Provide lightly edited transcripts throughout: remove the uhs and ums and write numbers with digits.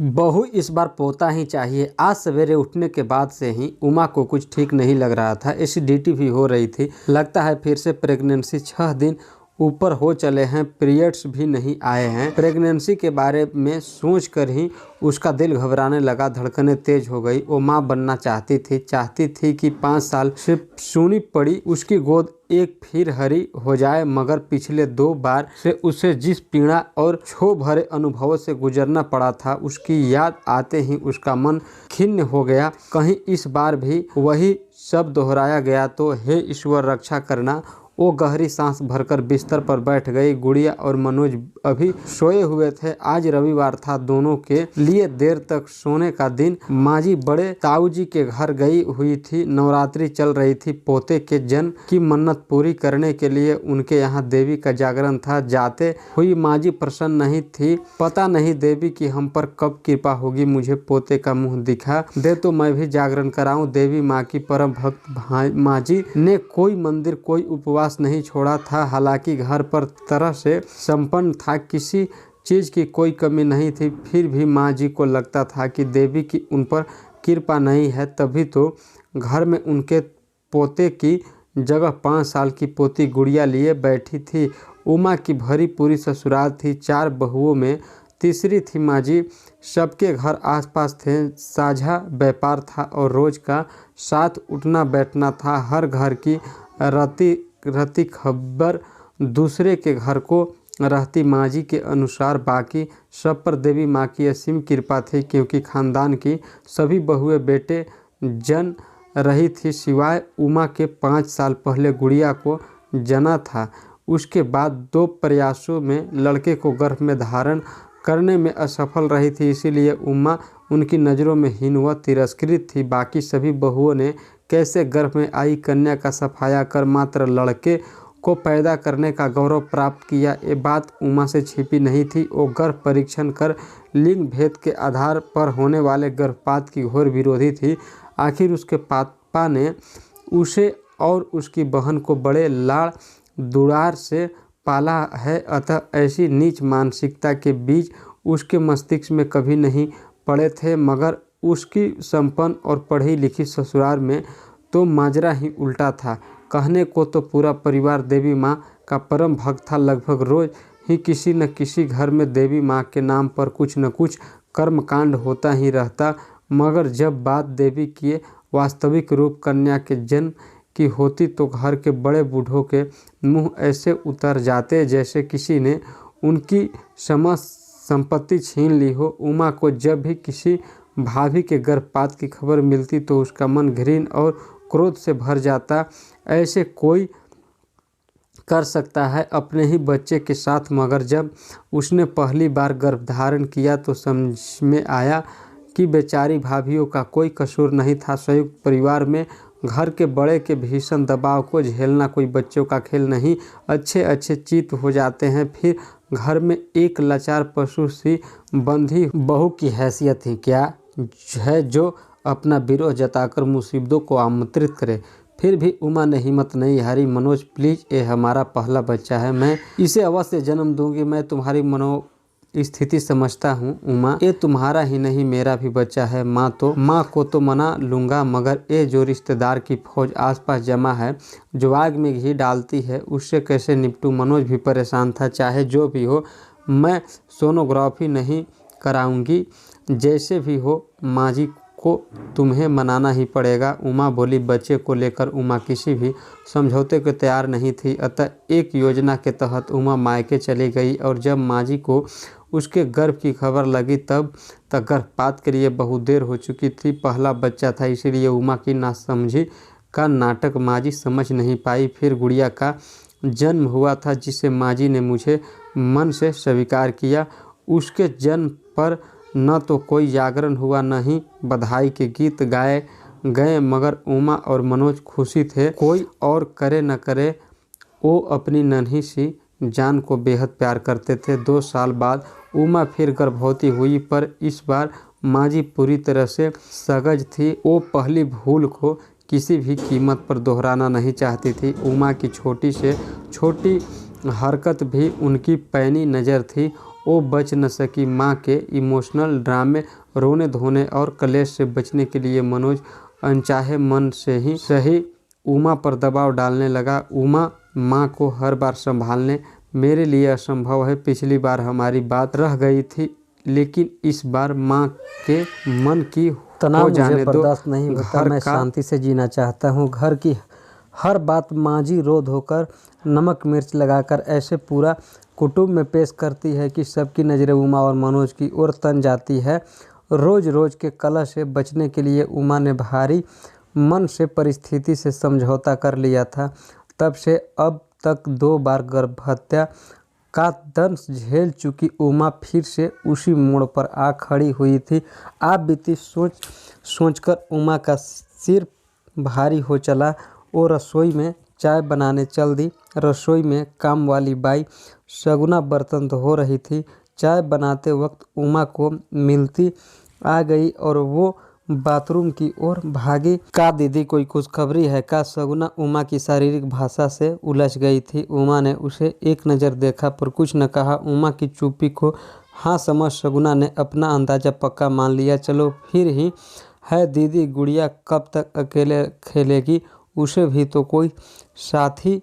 बहू इस बार पोता ही चाहिए। आज सवेरे उठने के बाद से ही उमा को कुछ ठीक नहीं लग रहा था। एसिडिटी भी हो रही थी। लगता है फिर से प्रेगनेंसी 6 दिन ऊपर हो चले हैं, पीरियड्स भी नहीं आए हैं। प्रेगनेंसी के बारे में सोच कर ही उसका दिल घबराने लगा, धड़कनें तेज हो गई। वो माँ बनना चाहती थी कि 5 साल से सूनी पड़ी उसकी गोद एक फिर हरी हो जाए। मगर पिछले 2 बार से उसे जिस पीड़ा और क्षोभ भरे अनुभवों से गुजरना पड़ा था, उसकी याद आते ही उसका मन खिन्न हो गया। कहीं इस बार भी वही शब्द दोहराया गया तो हे ईश्वर रक्षा करना। वो गहरी सांस भरकर बिस्तर पर बैठ गई। गुड़िया और मनोज अभी सोए हुए थे। आज रविवार था, दोनों के लिए देर तक सोने का दिन। माजी बड़े ताऊजी के घर गई हुई थी। नवरात्रि चल रही थी। पोते के जन्म की मन्नत पूरी करने के लिए उनके यहाँ देवी का जागरण था। जाते हुई माजी प्रसन्न नहीं थी। पता नहीं देवी की हम पर कब कृपा होगी, मुझे पोते का मुँह दिखा दे तो मैं भी जागरण कराऊं। देवी माँ की परम भक्त माजी ने कोई मंदिर कोई उपवास नहीं छोड़ा था। हालांकि घर पर तरह से संपन्न था, किसी चीज की कोई कमी नहीं थी। फिर भी माँ जी को लगता था कि देवी की उन पर कृपा नहीं है। तभी तो घर में उनके पोते की जगह 5 साल की पोती गुड़िया लिए बैठी थी। उमा की भरी पूरी ससुराल थी। 4 बहुओं में तीसरी थी माजी। सबके घर आसपास थे। साझा व्यापार था और रोज का साथ उठना बैठना था। हर घर की रहती खबर दूसरे के घर को रहती। माजी के अनुसार बाकी सब पर देवी माँ की असीम कृपा थी, क्योंकि खानदान की सभी बहुएं बेटे जन रही थी, सिवाय उमा के। 5 साल पहले गुड़िया को जना था। उसके बाद 2 प्रयासों में लड़के को गर्भ में धारण करने में असफल रही थी, इसीलिए उमा उनकी नज़रों में हीन व तिरस्कृत थी। बाकी सभी बहुओं ने कैसे गर्भ में आई कन्या का सफाया कर मात्र लड़के को पैदा करने का गौरव प्राप्त किया। ये बात उमा से छिपी नहीं थी। वो गर्भ परीक्षण कर लिंग भेद के आधार पर होने वाले गर्भपात की घोर विरोधी थी। आखिर उसके पापा ने उसे और उसकी बहन को बड़े लाड़ दुलार से पाला है, अतः ऐसी नीच मानसिकता के बीज उसके मस्तिष्क में कभी नहीं पड़े थे। मगर उसकी संपन्न और पढ़ी लिखी ससुराल में तो माजरा ही उल्टा था। कहने को तो पूरा परिवार देवी माँ का परम भक्त था। लगभग रोज ही किसी न किसी घर में देवी माँ के नाम पर कुछ न कुछ कर्मकांड होता ही रहता। मगर जब बात देवी की वास्तविक रूप कन्या के जन्म की होती तो घर के बड़े बूढ़ों के मुंह ऐसे उतर जाते जैसे किसी ने उनकी समस्त संपत्ति छीन ली हो। उमा को जब भी किसी भाभी के गर्भपात की खबर मिलती तो उसका मन घृण और क्रोध से भर जाता। ऐसे कोई कर सकता है अपने ही बच्चे के साथ। मगर जब उसने पहली बार गर्भधारण किया तो समझ में आया कि बेचारी भाभियों का कोई कसूर नहीं था। संयुक्त परिवार में घर के बड़े के भीषण दबाव को झेलना कोई बच्चों का खेल नहीं। अच्छे चित्त हो जाते हैं। फिर घर में एक लाचार पशु सी बंधी बहू की हैसियत ही क्या है जो अपना विरोध जताकर मुसीबतों को आमंत्रित करे। फिर भी उमा ने हिम्मत नहीं हारी। मनोज प्लीज, ये हमारा पहला बच्चा है, मैं इसे अवश्य जन्म दूंगी। मैं तुम्हारी स्थिति समझता हूँ उमा, ये तुम्हारा ही नहीं मेरा भी बच्चा है। माँ को तो मना लूँगा, मगर ये जो रिश्तेदार की फौज आसपास जमा है, जो आग में घी डालती है, उससे कैसे निपटूँ। मनोज भी परेशान था। चाहे जो भी हो, मैं सोनोग्राफी नहीं कराऊंगी। जैसे भी हो माजी को तुम्हें मनाना ही पड़ेगा। उमा बोली। बच्चे को लेकर उमा किसी भी समझौते को तैयार नहीं थी। अतः एक योजना के तहत उमा मायके चली गई और जब माजी को उसके गर्भ की खबर लगी तब तक गर्भपात के लिए बहुत देर हो चुकी थी। पहला बच्चा था, इसीलिए उमा की नासमझी का नाटक माजी समझ नहीं पाई। फिर गुड़िया का जन्म हुआ था, जिसे माजी ने मुझे मन से स्वीकार किया। उसके जन्म पर न तो कोई जागरण हुआ, न ही बधाई के गीत गाए गए। मगर उमा और मनोज खुशी थे। कोई और करे न करे, वो अपनी नन्ही सी जान को बेहद प्यार करते थे। 2 साल बाद उमा फिर गर्भवती हुई, पर इस बार माजी पूरी तरह से सजग थी। वो पहली भूल को किसी भी कीमत पर दोहराना नहीं चाहती थी। उमा की छोटी से छोटी हरकत भी उनकी पैनी नज़र थी। वो बच न सकी। माँ के इमोशनल ड्रामे, रोने धोने और कलेश से बचने के लिए मनोज अनचाहे मन से ही सही उमा पर दबाव डालने लगा। उमा, माँ को हर बार संभालने मेरे लिए असंभव है। पिछली बार हमारी बात रह गई थी, लेकिन इस बार माँ के मन की तनाव हो मुझे जाने दो। बर्दाश्त नहीं होता। मैं शांति से जीना चाहता हूँ। घर की हर बात मांझी रो धोकर नमक मिर्च लगाकर ऐसे पूरा कुटुंब में पेश करती है कि सबकी नज़रें उमा और मनोज की ओर तन जाती है। रोज़ रोज़ के कलह से बचने के लिए उमा ने भारी मन से परिस्थिति से समझौता कर लिया था। तब से अब तक 2 बार गर्भहत्या का दंश झेल चुकी उमा फिर से उसी मोड़ पर आ खड़ी हुई थी। आप बीती सोचकर उमा का सिर भारी हो चला। वो रसोई में चाय बनाने चल दी। रसोई में काम वाली बाई सगुना बर्तन धो रही थी। चाय बनाते वक्त उमा को मिलती आ गई और वो बाथरूम की ओर भागी। का दीदी, कोई खुशखबरी है का? सगुना उमा की शारीरिक भाषा से उलझ गई थी। उमा ने उसे एक नज़र देखा पर कुछ न कहा। उमा की चुप्पी को हाँ समझ सगुना ने अपना अंदाज़ा पक्का मान लिया। चलो फिर ही है दीदी, गुड़िया कब तक अकेले खेलेगी? उसे भी तो कोई साथी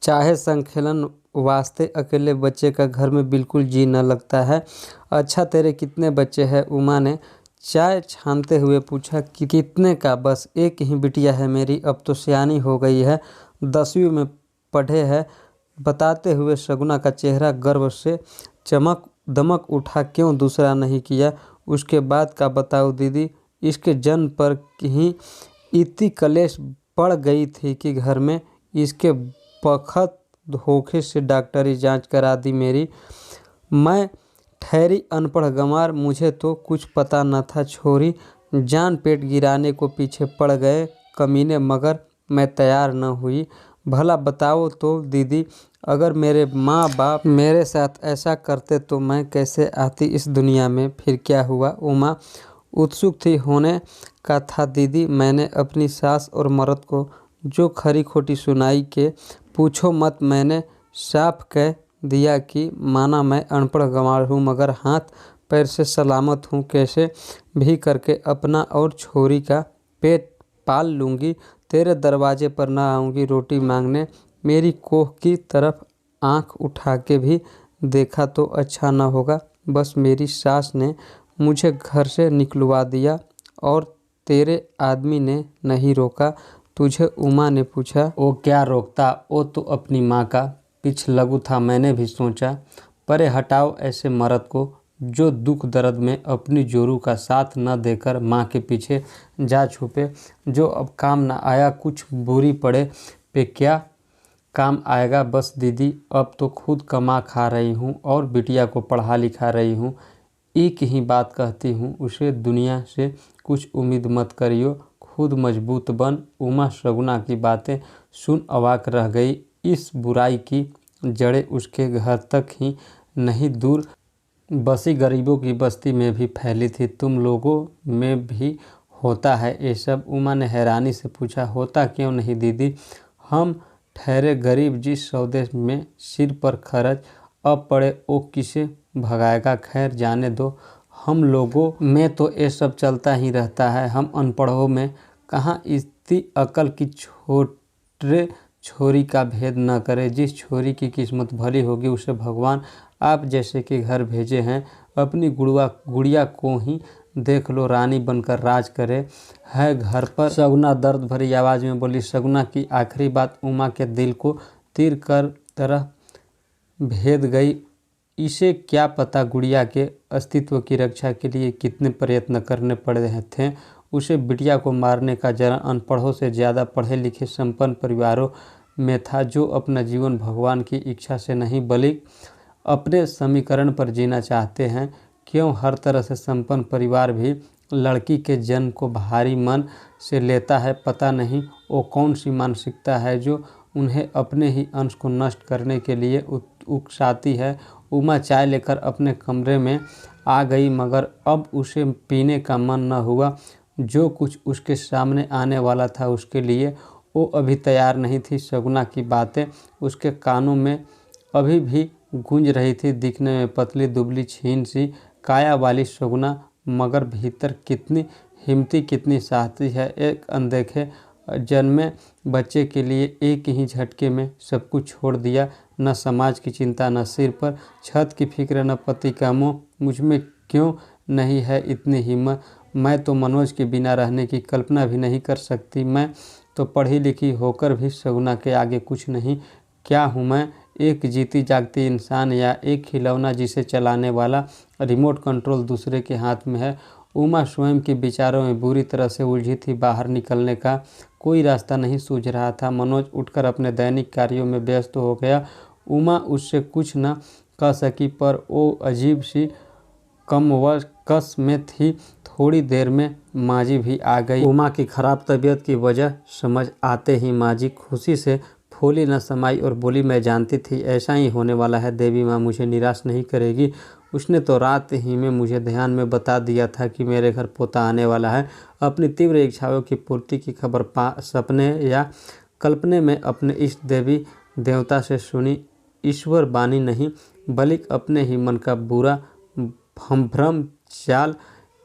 चाहे। संखेलन वास्ते अकेले बच्चे का घर में बिल्कुल जी न लगता है। अच्छा, तेरे कितने बच्चे हैं? उमा ने चाय छानते हुए पूछा। कि कितने का? बस एक ही बिटिया है मेरी, अब तो सियानी हो गई है, 10वीं में पढ़े है। बताते हुए सगुना का चेहरा गर्व से चमक दमक उठा। क्यों दूसरा नहीं किया? उसके बाद का बताओ दीदी। इसके जन्म पर ही इतनी कलेश पड़ गई थी कि घर में इसके बखत धोखे से डॉक्टरी जांच करा दी मेरी। मैं ठहरी अनपढ़ गंवार, मुझे तो कुछ पता न था। छोरी जान पेट गिराने को पीछे पड़ गए कमीने, मगर मैं तैयार न हुई। भला बताओ तो दीदी, अगर मेरे माँ बाप मेरे साथ ऐसा करते तो मैं कैसे आती इस दुनिया में? फिर क्या हुआ? उमा उत्सुक थी। होने का था दीदी, मैंने अपनी सास और मर्द को जो खरी खोटी सुनाई के पूछो मत। मैंने साफ कह दिया कि माना मैं अनपढ़ गंवार हूँ, मगर हाथ पैर से सलामत हूँ। कैसे भी करके अपना और छोरी का पेट पाल लूँगी। तेरे दरवाजे पर ना आऊँगी रोटी मांगने। मेरी कोख की तरफ आँख उठा के भी देखा तो अच्छा न होगा। बस मेरी सास ने मुझे घर से निकलवा दिया और तेरे आदमी ने नहीं रोका तुझे? उमा ने पूछा। वो क्या रोकता? वो तो अपनी माँ का पिछलगू था। मैंने भी सोचा, परे हटाओ ऐसे मर्द को जो दुख दर्द में अपनी जोरू का साथ न देकर माँ के पीछे जा छुपे। जो अब काम न आया, कुछ बुरी पड़े पे क्या काम आएगा? बस दीदी, अब तो खुद कमा खा रही हूँ और बिटिया को पढ़ा लिखा रही हूँ। एक ही बात कहती हूँ, उसे दुनिया से कुछ उम्मीद मत करियो, खुद मजबूत बन। उमा सगुना की बातें सुन अवाक रह गई। इस बुराई की जड़ें उसके घर तक ही नहीं, दूर बसी गरीबों की बस्ती में भी फैली थी। तुम लोगों में भी होता है ये सब? उमा ने हैरानी से पूछा। होता क्यों नहीं दीदी, हम ठहरे गरीब, जिस सौदे में सिर पर खर्च अब पड़े वो किसे भगाएगा? खैर जाने दो, हम लोगों में तो ये सब चलता ही रहता है। हम अनपढ़ों में कहाँ इतनी अकल की छोटे छोरी का भेद न करे। जिस छोरी की किस्मत भली होगी उसे भगवान आप जैसे के घर भेजे हैं। अपनी गुड़िया को ही देख लो, रानी बनकर राज करे है घर पर। सगुना दर्द भरी आवाज़ में बोली। सगुना की आखिरी बात उमा के दिल को तीर कर तरह भेद गई। इसे क्या पता गुड़िया के अस्तित्व की रक्षा के लिए कितने प्रयत्न करने पड़े थे। उसे बिटिया को मारने का जरा अनपढ़ों से ज़्यादा पढ़े लिखे संपन्न परिवारों में था, जो अपना जीवन भगवान की इच्छा से नहीं बल्कि अपने समीकरण पर जीना चाहते हैं। क्यों हर तरह से संपन्न परिवार भी लड़की के जन्म को भारी मन से लेता है? पता नहीं वो कौन सी मानसिकता है जो उन्हें अपने ही अंश को नष्ट करने के लिए उकसाती है। उमा चाय लेकर अपने कमरे में आ गई, मगर अब उसे पीने का मन न हुआ। जो कुछ उसके सामने आने वाला था उसके लिए वो अभी तैयार नहीं थी। सगुना की बातें उसके कानों में अभी भी गूंज रही थी। दिखने में पतली दुबली छीन सी काया वाली सगुना, मगर भीतर कितनी हिम्मती, कितनी साहसी है। एक अनदेखे जन्मे बच्चे के लिए एक ही झटके में सब कुछ छोड़ दिया। न समाज की चिंता, न सिर पर छत की फिक्र, न पति का मोह। मुझ में क्यों नहीं है इतनी हिम्मत? मैं तो मनोज के बिना रहने की कल्पना भी नहीं कर सकती। मैं तो पढ़ी लिखी होकर भी सगुना के आगे कुछ नहीं। क्या हूँ मैं? एक जीती जागती इंसान, या एक खिलौना जिसे चलाने वाला रिमोट कंट्रोल दूसरे के हाथ में है? उमा स्वयं के विचारों में बुरी तरह से उलझी थी। बाहर निकलने का कोई रास्ता नहीं सूझ रहा था। मनोज उठकर अपने दैनिक कार्यों में व्यस्त हो गया। उमा उससे कुछ न कह सकी, पर वो अजीब सी कमवकस में थी। थोड़ी देर में माजी भी आ गई। उमा की खराब तबीयत की वजह समझ आते ही माजी खुशी से फूली न समाई और बोली, मैं जानती थी ऐसा ही होने वाला है। देवी माँ मुझे निराश नहीं करेगी। उसने तो रात ही में मुझे ध्यान में बता दिया था कि मेरे घर पोता आने वाला है। अपनी तीव्र इच्छाओं की पूर्ति की खबर सपने या कल्पने में अपने इष्ट देवी देवता से सुनी। ईश्वर बानी नहीं, बल्कि अपने ही मन का बुरा भ्रम चाल।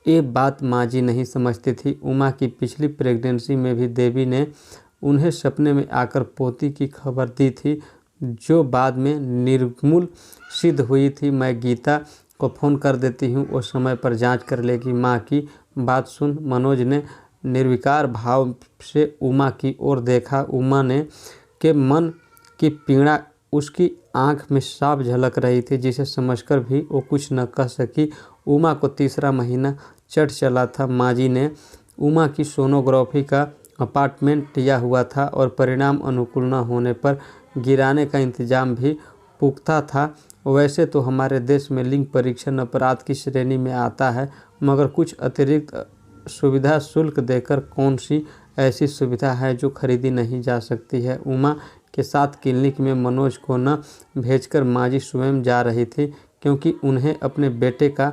ये बात माजी नहीं समझती थी। उमा की पिछली प्रेगनेंसी में भी देवी ने उन्हें सपने में आकर पोती की खबर दी थी, जो बाद में निर्मूल सिद्ध हुई थी। मैं गीता को फ़ोन कर देती हूँ, वो समय पर जांच कर लेगी। माँ की बात सुन मनोज ने निर्विकार भाव से उमा की ओर देखा। उमा ने के मन की पीड़ा उसकी आंख में साफ झलक रही थी, जिसे समझकर भी वो कुछ न कह सकी। उमा को तीसरा महीना चढ़ चला था। माजी ने उमा की सोनोग्राफी का अपार्टमेंट लिया हुआ था और परिणाम अनुकूल न होने पर गिराने का इंतजाम भी पुख्ता था। वैसे तो हमारे देश में लिंग परीक्षण अपराध की श्रेणी में आता है, मगर कुछ अतिरिक्त सुविधा शुल्क देकर कौन सी ऐसी सुविधा है जो खरीदी नहीं जा सकती है। उमा के साथ क्लिनिक में मनोज को न भेजकर माजी स्वयं जा रही थी, क्योंकि उन्हें अपने बेटे का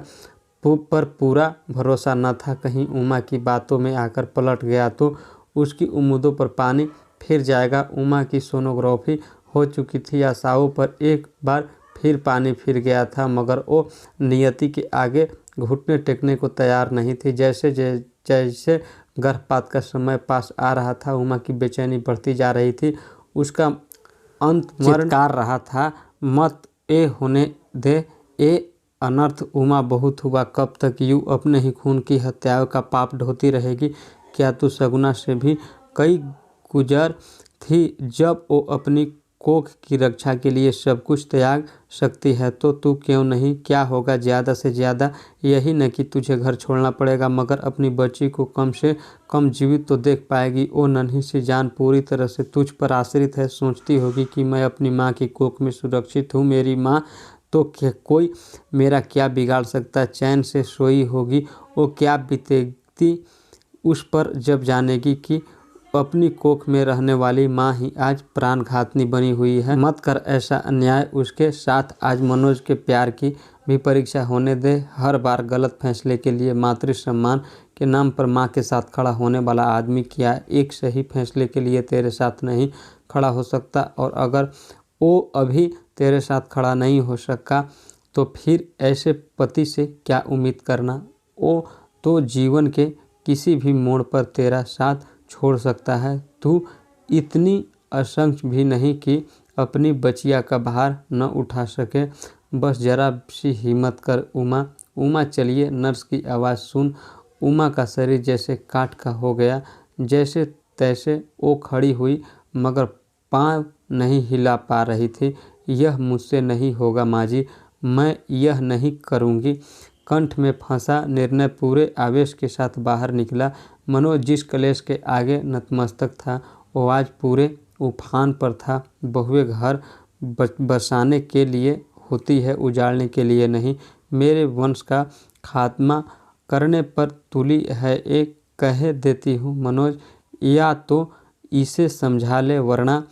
पर पूरा भरोसा न था। कहीं उमा की बातों में आकर पलट गया तो उसकी उम्मीदों पर पानी फिर जाएगा। उमा की सोनोग्राफी हो चुकी थी। आशाओं पर एक बार फिर पानी फिर गया था, मगर वो नियति के आगे घुटने टेकने को तैयार नहीं थी। जैसे जैसे गर्भपात का समय पास आ रहा था, उमा की बेचैनी बढ़ती जा रही थी। उसका अंत चित्कार रहा था, मत ए होने दे, ए अनर्थ। उमा बहुत हुआ, कब तक यूँ अपने ही खून की हत्याओं का पाप ढोती रहेगी? क्या तू सगुना से भी कई गुजर थी? जब वो अपनी कोख की रक्षा के लिए सब कुछ त्याग सकती है तो तू क्यों नहीं? क्या होगा ज़्यादा से ज़्यादा यही न कि तुझे घर छोड़ना पड़ेगा, मगर अपनी बच्ची को कम से कम जीवित तो देख पाएगी। वो नन्ही सी जान पूरी तरह से तुझ पर आश्रित है। सोचती होगी कि मैं अपनी माँ की कोख में सुरक्षित हूँ। मेरी माँ तो कोई मेरा क्या बिगाड़ सकता है? चैन से सोई होगी। वो क्या बीतेगी उस पर जब जानेगी कि अपनी कोख में रहने वाली माँ ही आज प्राणघातनी बनी हुई है। मत कर ऐसा अन्याय उसके साथ। आज मनोज के प्यार की भी परीक्षा होने दे। हर बार गलत फैसले के लिए मातृ सम्मान के नाम पर माँ के साथ खड़ा होने वाला आदमी क्या एक सही फैसले के लिए तेरे साथ नहीं खड़ा हो सकता? और अगर वो अभी तेरे साथ खड़ा नहीं हो सका तो फिर ऐसे पति से क्या उम्मीद करना? वो तो जीवन के किसी भी मोड़ पर तेरा साथ छोड़ सकता है। तू इतनी असंख्य भी नहीं कि अपनी बचिया का भार न उठा सके। बस जरा सी हिम्मत कर उमा। उमा चलिए। नर्स की आवाज़ सुन उमा का शरीर जैसे काठ का हो गया। जैसे तैसे वो खड़ी हुई, मगर पाँव नहीं हिला पा रही थी। यह मुझसे नहीं होगा माजी, मैं यह नहीं करूँगी। कंठ में फंसा निर्णय पूरे आवेश के साथ बाहर निकला। मनोज जिस कलेश के आगे नतमस्तक था, वो आज पूरे उफान पर था। बहुए घर बसाने के लिए होती है, उजाड़ने के लिए नहीं। मेरे वंश का खात्मा करने पर तुली है। एक कह देती हूँ मनोज, या तो इसे समझा ले, वरना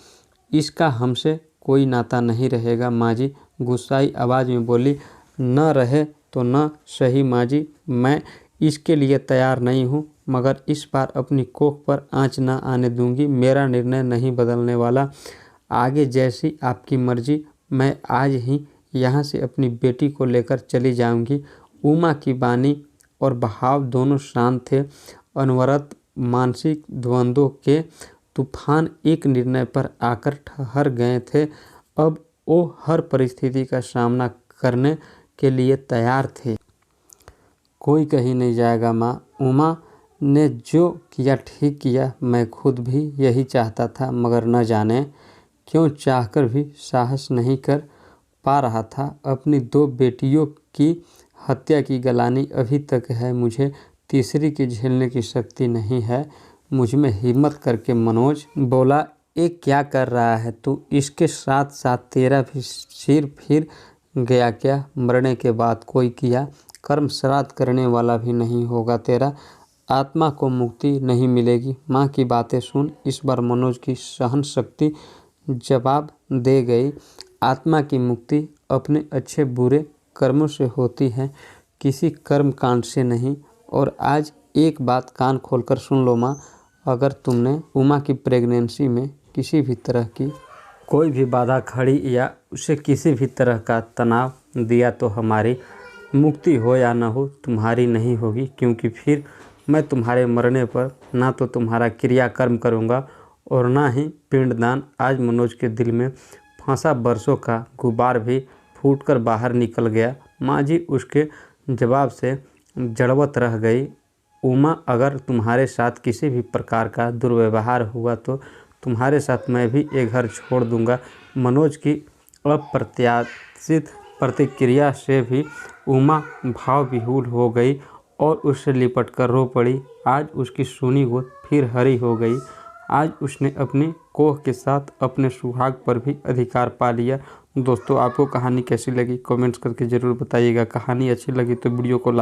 इसका हमसे कोई नाता नहीं रहेगा। माजी गुस्साई आवाज़ में बोली, न रहे तो न सही माजी, मैं इसके लिए तैयार नहीं हूँ, मगर इस बार अपनी कोख पर आँच न आने दूंगी। मेरा निर्णय नहीं बदलने वाला। आगे जैसी आपकी मर्जी। मैं आज ही यहाँ से अपनी बेटी को लेकर चली जाऊंगी। उमा की वाणी और भाव दोनों शांत थे। अनवरत मानसिक द्वंद्वों के तूफान एक निर्णय पर आकर ठहर गए थे। अब वो हर परिस्थिति का सामना करने के लिए तैयार थे। कोई कहीं नहीं जाएगा माँ। उमा ने जो किया ठीक किया। मैं खुद भी यही चाहता था, मगर न जाने क्यों चाहकर भी साहस नहीं कर पा रहा था। अपनी 2 बेटियों की हत्या की गलानी अभी तक है मुझे। तीसरी की झेलने की शक्ति नहीं है मुझ में। हिम्मत करके मनोज बोला, ये क्या कर रहा है तू? इसके साथ साथ तेरा भी सिर फिर गया क्या? मरने के बाद कोई किया कर्म श्राद्ध करने वाला भी नहीं होगा तेरा। आत्मा को मुक्ति नहीं मिलेगी। माँ की बातें सुन। इस बार मनोज की सहन शक्ति जवाब दे गई। आत्मा की मुक्ति अपने अच्छे बुरे कर्मों से होती है, किसी कर्म कांड से नहीं। और आज एक बात कान खोलकर सुन लो माँ, अगर तुमने उमा की प्रेगनेंसी में किसी भी तरह की कोई भी बाधा खड़ी या उसे किसी भी तरह का तनाव दिया तो हमारी मुक्ति हो या न हो तुम्हारी नहीं होगी। क्योंकि फिर मैं तुम्हारे मरने पर ना तो तुम्हारा क्रियाकर्म करूँगा और ना ही पिंडदान। आज मनोज के दिल में फंसा वर्षों का गुबार भी फूटकर बाहर निकल गया। माँ जी उसके जवाब से जड़वत रह गई। उमा, अगर तुम्हारे साथ किसी भी प्रकार का दुर्व्यवहार हुआ तो तुम्हारे साथ मैं भी ये घर छोड़ दूंगा। मनोज की अप्रत्याशित प्रतिक्रिया से भी उमा भाव विहूल हो गई और उससे लिपट कर रो पड़ी। आज उसकी सूनी गोद फिर हरी हो गई। आज उसने अपनी कोह के साथ अपने सुहाग पर भी अधिकार पा लिया। दोस्तों, आपको कहानी कैसी लगी कमेंट्स करके ज़रूर बताइएगा। कहानी अच्छी लगी तो वीडियो को